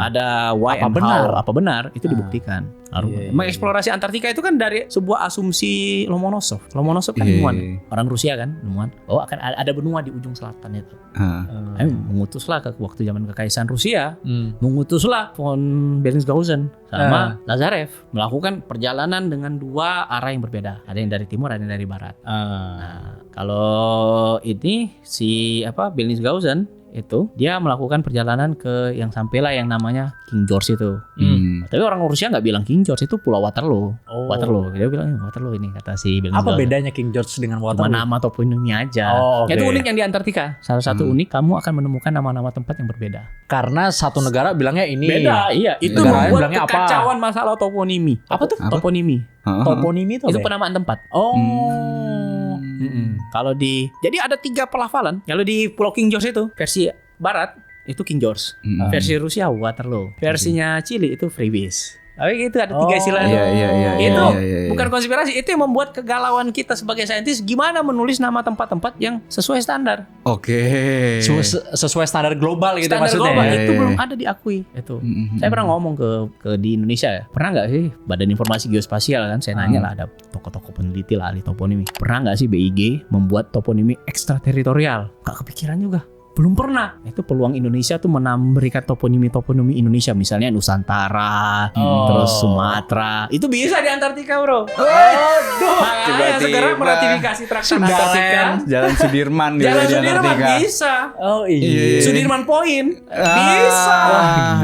Ada why and how. Apa benar? Itu dibuktikan. Mengeksplorasi Antartika itu kan dari sebuah asumsi Lomonosov. Lomonosov kan ilmuwan, orang Rusia kan ilmuwan. Oh, akan ada benua di ujung selatan itu. Mengutuslah waktu zaman kekaisaran Rusia, mengutuslah von Bellingshausen sama Lazarev melakukan perjalanan dengan dua arah yang berbeda. Ada yang dari timur, ada yang dari barat. Nah, kalau ini si Bellingshausen itu dia melakukan perjalanan ke yang sampailah yang namanya King George itu. Tapi orang Rusia nggak bilang King George, itu Pulau Waterloo. Waterloo, dia bilang Waterloo ini kata si Bellingshausen. Apa bedanya King George dengan Waterloo? Cuma nama toponimnya aja. Itu unik yang di Antartika. Salah satu unik, kamu akan menemukan nama-nama tempat yang berbeda. Karena satu negara bilangnya ini. Beda, iya. Itu membuat kekacauan masalah toponimi. Apa tuh? Toponimi. Toponimi itu penamaan tempat. Jadi ada 3 pelafalan. Kalau di Pulau King George itu versi barat itu King George. Versi Rusia Waterloo. Versinya Chili itu Fribis. Tapi itu ada 3 istilah. Itu bukan konspirasi, itu yang membuat kegalauan kita sebagai saintis gimana menulis nama tempat-tempat yang sesuai standar. Oke. Sesuai standar global gitu Standar maksudnya. global itu belum ada diakui itu. Saya pernah ngomong ke di Indonesia ya. Pernah nggak sih Badan Informasi Geospasial kan? Saya nanya lah, ada tokoh-tokoh peneliti lah, ahli toponimi. Pernah nggak sih BIG membuat toponimi ekstrateritorial? Gak kepikiran juga. Belum pernah. Itu peluang Indonesia tuh memberikan toponimi Indonesia, misalnya Nusantara, terus Sumatera. Itu bisa di Antartika, bro. Makanya segera meratifikasi Traktat Antartika. Jalan Sudirman di Jalan Sudirman Antartika. bisa. Oh iya. Sudirman Point bisa.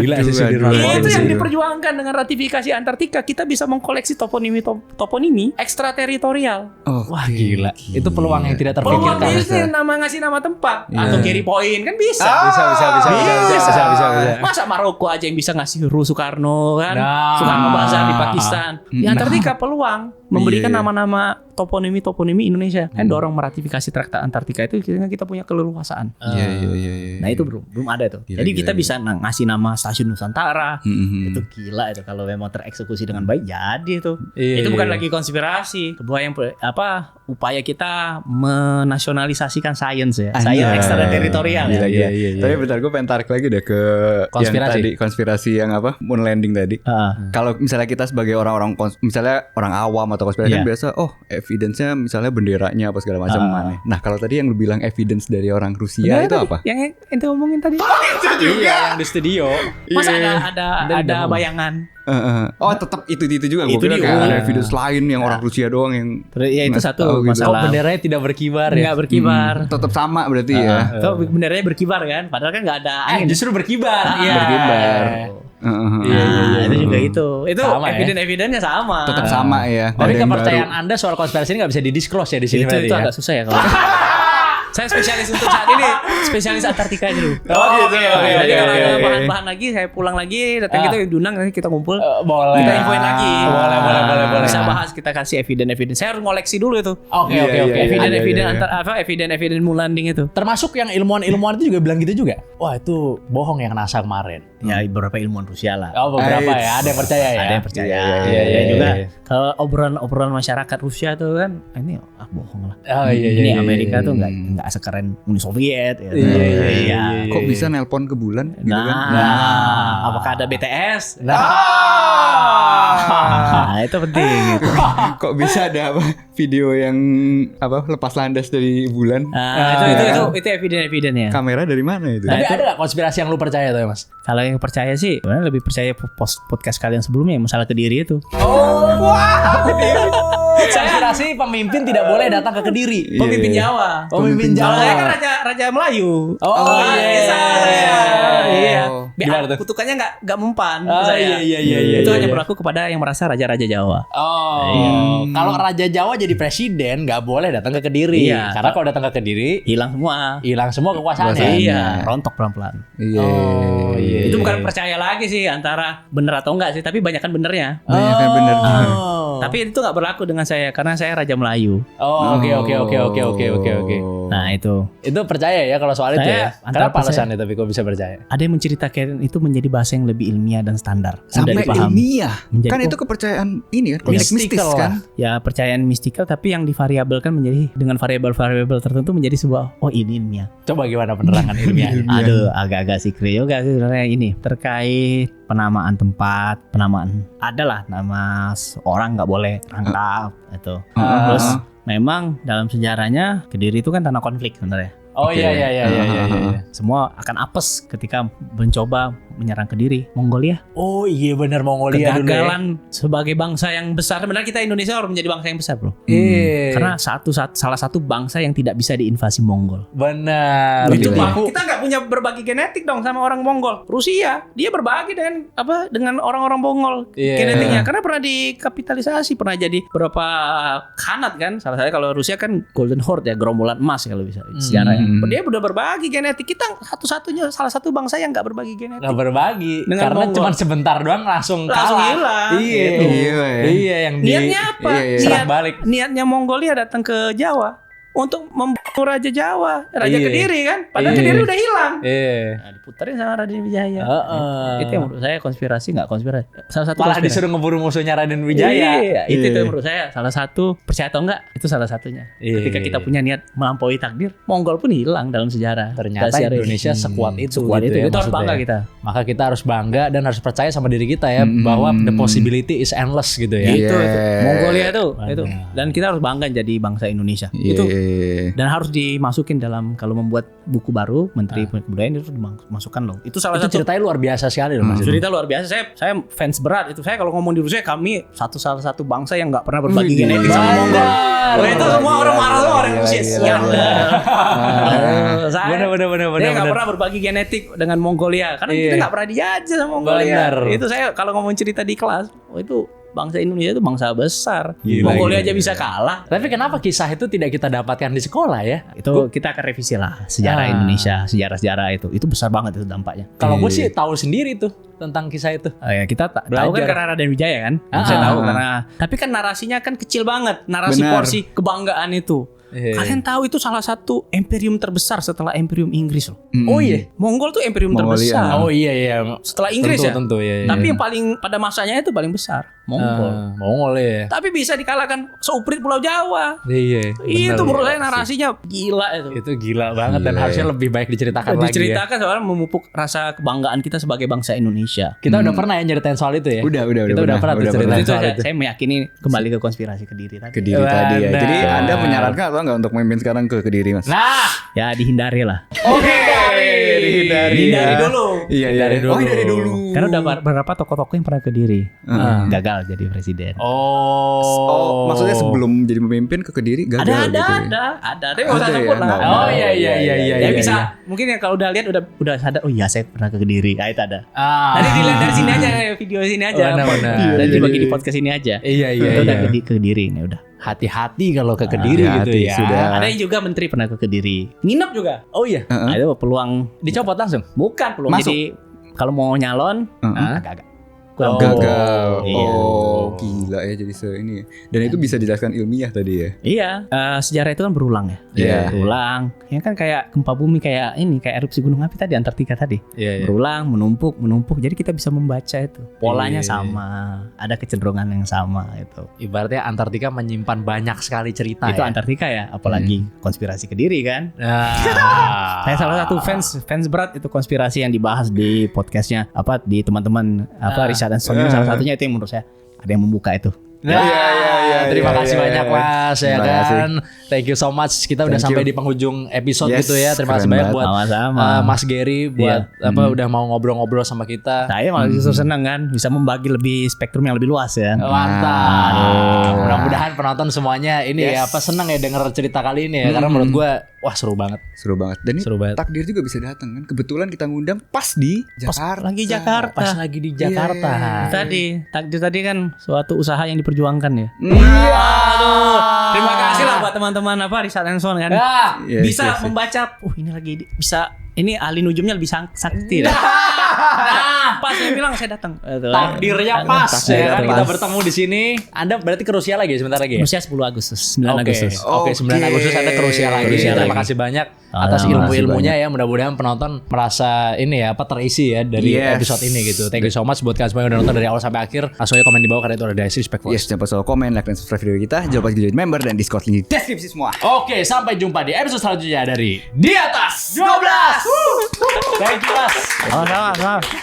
Gila sih Sudirman Point. Itu yang diperjuangkan dengan ratifikasi Antartika. Kita bisa mengkoleksi toponimi ekstrateritorial. Wah gila. Itu peluang yang tidak Peluang terpikirkan. bisa ngasih nama tempat atau carry point kan bisa. Bisa. Masa Maroko aja yang bisa ngasih Ru Soekarno kan? Nah. Soekarno Bazar di Pakistan. Di Antartika peluang memberikan nama-nama toponimi Indonesia. Kan dorong meratifikasi Traktat Antartika itu kita punya keleluasaan. Iya. Nah itu belum ada tuh. Jadi kita bisa ngasih nama stasiun Nusantara. Itu gila itu kalau memang tereksekusi dengan baik jadi itu. Itu bukan lagi konspirasi. Sebuah yang upaya kita menasionalisasikan sains ya. Sains ekstrateritorial ya. Iya. Tapi bentar gue pengen tarik lagi deh ke konspirasi yang apa? Moon landing tadi. Kalau misalnya kita sebagai orang-orang misalnya orang awam atau konspirasi kan biasa evidence-nya misalnya benderanya apa segala macam aneh. Nah, kalau tadi yang lu bilang evidence dari orang Rusia itu apa? Yang ente ngomongin tadi. Itu juga yang di studio. Masa ada bayangan. Tetap itu juga. Gue kira kayak ada evidence lain yang orang Rusia doang yang. Ya itu satu masalah. Benderanya tidak berkibar ya. Enggak berkibar. Tetap sama berarti ya. Kalau benderanya berkibar kan, padahal kan enggak ada angin. Justru berkibar. Berkibar. Itu juga itu sama evidence-nya sama. Tetap sama ya. Tapi kepercayaan Anda soal konspirasi ini nggak bisa di-disclose ya di sini. Itu agak susah ya kalau. Saya spesialis untuk saat ini, spesialis Antartika dulu. Oke. Jadi kalau ada bahan-bahan lagi, saya pulang lagi, datang kita diundang, nanti kita ngumpul. Boleh. Kita infoin lagi. Boleh. Bisa bahas, kita kasih evidence. Saya harus ngoleksi dulu itu. Oke. Evidence moon landing itu. Termasuk yang ilmuwan itu juga bilang gitu juga. Wah itu bohong yang NASA kemarin. Ya beberapa ilmuwan Rusia lah. Oh beberapa ya, ada yang percaya ya. Ada yang percaya. Iya. Juga kalau obrolan masyarakat Rusia tuh kan, ini bohong lah. Ini Amerika tuh nggak sekeren Uni Soviet. Iya. Kok bisa nelpon ke bulan? Gitu kan? Apakah ada BTS? Itu penting. Gitu. Kok bisa ada video yang lepas landas dari bulan? Itu evidence-nya. Kamera dari mana itu? Tapi ada nggak konspirasi yang lu percaya tuh ya Mas? Kalau yang percaya sih, sebenarnya lebih percaya podcast kalian sebelumnya yang masalah Kediri itu. Konspirasi pemimpin tidak boleh datang ke Kediri. Pemimpin Jawa. Pemimpin Jawa. Saya kan raja Melayu. Iya. Gimana tuh? Kutukannya nggak mempan. Iya. Itu hanya berlaku kepada yang merasa raja-raja Jawa. Kalau raja Jawa jadi presiden nggak boleh datang ke Kediri. Iya. Karena kalau datang ke Kediri hilang semua kekuasaannya. Iya. Rontok pelan-pelan. Iya. Itu bukan percaya lagi sih antara bener atau enggak sih, tapi banyakan benernya. Banyakan benernya. Tapi itu nggak berlaku dengan saya karena saya raja Melayu. Oke. Nah itu percaya ya kalau soal itu ya. Kenapa percaya. alasannya tapi kok bisa percaya? Ada yang menceritakan itu menjadi bahasa yang lebih ilmiah dan standar. Sampai ilmiah. Menjadi, kan itu kepercayaan ini kan, mistis kan? Ya percayaan mistikal tapi yang divariabelkan menjadi dengan variabel-variabel tertentu menjadi sebuah ini ilmiah. Coba gimana penerangan ilmiahnya? Aduh, agak-agak secret juga sih sebenarnya ini terkait penamaan tempat, penamaan adalah nama orang nggak boleh rangkap itu. Terus memang dalam sejarahnya Kediri itu kan tanah konflik sebenarnya. Oh iya. Semua akan apes ketika mencoba menyerang Kediri, Mongolia. Oh iya benar Mongolia dulu ya. Kegagalan sebagai bangsa yang besar. Sebenarnya kita Indonesia harus menjadi bangsa yang besar, bro. Karena salah satu bangsa yang tidak bisa diinvasi Mongol. Benar. Itu kita nggak punya berbagi genetik dong sama orang Mongol. Rusia dia berbagi dengan orang-orang Mongol genetiknya. Karena pernah dikapitalisasi, pernah jadi beberapa khanat kan. Salah satunya kalau Rusia kan Golden Horde ya, gerombolan emas kalau bisa sejarahnya. Dia udah berbagi genetik. Kita salah satu bangsa yang nggak berbagi genetik. Nggak berbagi dengan karena cuma sebentar doang langsung hilang. Iya yang niatnya apa? Serang balik. Niatnya Mongolia datang ke Jawa untuk Raja Jawa, Raja Kediri kan, padahal Kediri udah hilang. Nah, diputerin sama Raden Wijaya. Itu yang menurut saya konspirasi nggak konspirasi. Salah satu malah disuruh ngeburu musuhnya Raden Wijaya. Itu menurut saya salah satu, percaya atau enggak itu salah satunya. Ketika kita punya niat melampaui takdir, Mongol pun hilang dalam sejarah. Ternyata Indonesia sekuat itu. Itu harus bangga kita. Maka kita harus bangga dan harus percaya sama diri kita ya bahwa the possibility is endless gitu ya. Itu Mongolia itu. Dan kita harus bangga jadi bangsa Indonesia. Itu dan harus dimasukin dalam kalau membuat buku baru Menteri Kebudayaan itu dimasukkan loh. Itu salah satu ceritanya luar biasa sekali loh Mas. Cerita luar biasa. Saya fans berat itu. Saya kalau ngomong di Rusia kami salah satu bangsa yang enggak pernah berbagi genetik sama Mongol. Itu semua orang marah sama orang Rusia. Benar. Dia enggak pernah berbagi genetik dengan Mongolia karena kita enggak pernah dijajah sama Mongolia. Itu saya kalau ngomong cerita di kelas, itu bangsa Indonesia itu bangsa besar. Mongolia aja bisa kalah. Tapi kenapa kisah itu tidak kita dapatkan di sekolah ya? Itu kita akan revisi lah sejarah Indonesia, sejarah itu. Itu besar banget itu dampaknya. Kalau gue sih tahu sendiri tuh tentang kisah itu. Kita tahu kan karena Raden Wijaya kan. Saya tahu karena. Tapi kan narasinya kan kecil banget. Narasi porsi kebanggaan itu. Kalian tahu itu salah satu imperium terbesar setelah imperium Inggris loh. Oh iya, Mongol tuh imperium terbesar. Oh iya. Setelah Inggris tentu, ya. Tapi yang paling pada masanya itu paling besar Mongol ya. Tapi bisa dikalahkan seuprit Pulau Jawa. Iya. Itu menurut saya narasinya gila itu. Itu gila banget dan harusnya lebih baik diceritakan lagi. Diceritakan soalnya memupuk rasa kebanggaan kita sebagai bangsa Indonesia. Kita udah pernah ya nyeritain soal itu ya. Udah. Kita udah pernah ceritain soal itu. Saya meyakini kembali ke konspirasi Kediri tadi. Kediri tadi ya. Jadi Anda menyarankan atau enggak untuk memimpin sekarang ke Kediri Mas? Nah, ya dihindari lah. Oke. Dihindari dulu. Iya. Hindari dulu. Karena udah beberapa tokoh-tokoh yang pernah ke Kediri gagal jadi presiden. Oh, maksudnya sebelum jadi pemimpin ke Kediri gagal gitu. Ada. Tapi enggak usah sebut lah. Oh iya. Ya bisa. Mungkin ya kalau udah lihat udah sadar. Oh iya saya pernah ke Kediri. Itu ada. Nanti dilihat dari sini aja, video sini aja. Benar. Nanti dibagi di podcast ini aja. Iya. Udah ke Kediri ini udah. Hati-hati kalau ke Kediri gitu ya. Sudah. Ada yang juga menteri pernah ke Kediri. Nginep juga. Oh iya. Itu peluang dicopot langsung. Bukan peluang masuk. Jadi kalau mau nyalon agak gagal. Iya. Gila ya jadi ini ya. Dan itu bisa dijelaskan ilmiah tadi ya. Iya, sejarah itu kan berulang ya. Iya. Berulang. Ya kan kayak gempa bumi kayak erupsi gunung api tadi Antartika tadi. Iya. Berulang, menumpuk. Jadi kita bisa membaca itu. Polanya sama, ada kecenderungan yang sama itu. Ibaratnya Antartika menyimpan banyak sekali cerita. Itu ya? Antartika ya, apalagi konspirasi Kediri kan. Saya salah satu fans berat itu konspirasi yang dibahas di podcastnya di teman-teman Richard dan Sony salah satunya itu yang menurut saya ada yang membuka itu. Terima kasih banyak Mas ya kan. Thank you so much. Kita udah sampai di penghujung episode gitu ya. Terima kasih banyak buat Mas Gary buat udah mau ngobrol-ngobrol sama kita. Saya malah justru senang kan bisa membagi lebih spektrum yang lebih luas ya. Mantap. Mudah-mudahan penonton semuanya ini senang ya denger cerita kali ini ya karena menurut gue seru banget. Dan ini takdir juga bisa datang kan. Kebetulan kita ngundang pas di Jakarta. Pas lagi di Jakarta. Tadi takdir tadi kan suatu usaha yang diperjuangkan ya. Aduh, terima kasih lah buat teman-teman Richard and Son kan. Bisa membaca. Ini lagi bisa. Ini ahli nujumnya lebih sakti dah. Pas saya bilang saya datang. Takdirnya pas ya kan kita bertemu di sini. Anda berarti ke Rusia lagi sebentar lagi ya? Rusia 10 Agustus, 9 Agustus. Oke, 9 Agustus Anda ke Rusia lagi. Terima kasih banyak atas ilmu-ilmunya ya. Mudah-mudahan penonton merasa ini ya terisi ya dari episode ini gitu. Thank you so much buat kalian semua yang udah nonton dari awal sampai akhir. Langsung aja komen di bawah karena itu ada respect for us. Jangan lupa komen, like, dan subscribe video kita. Jangan lupa jadi member dan Discord link di deskripsi semua. Oke, sampai jumpa di episode selanjutnya dari Di Atas 12. Thank you, Mas. Sama-sama.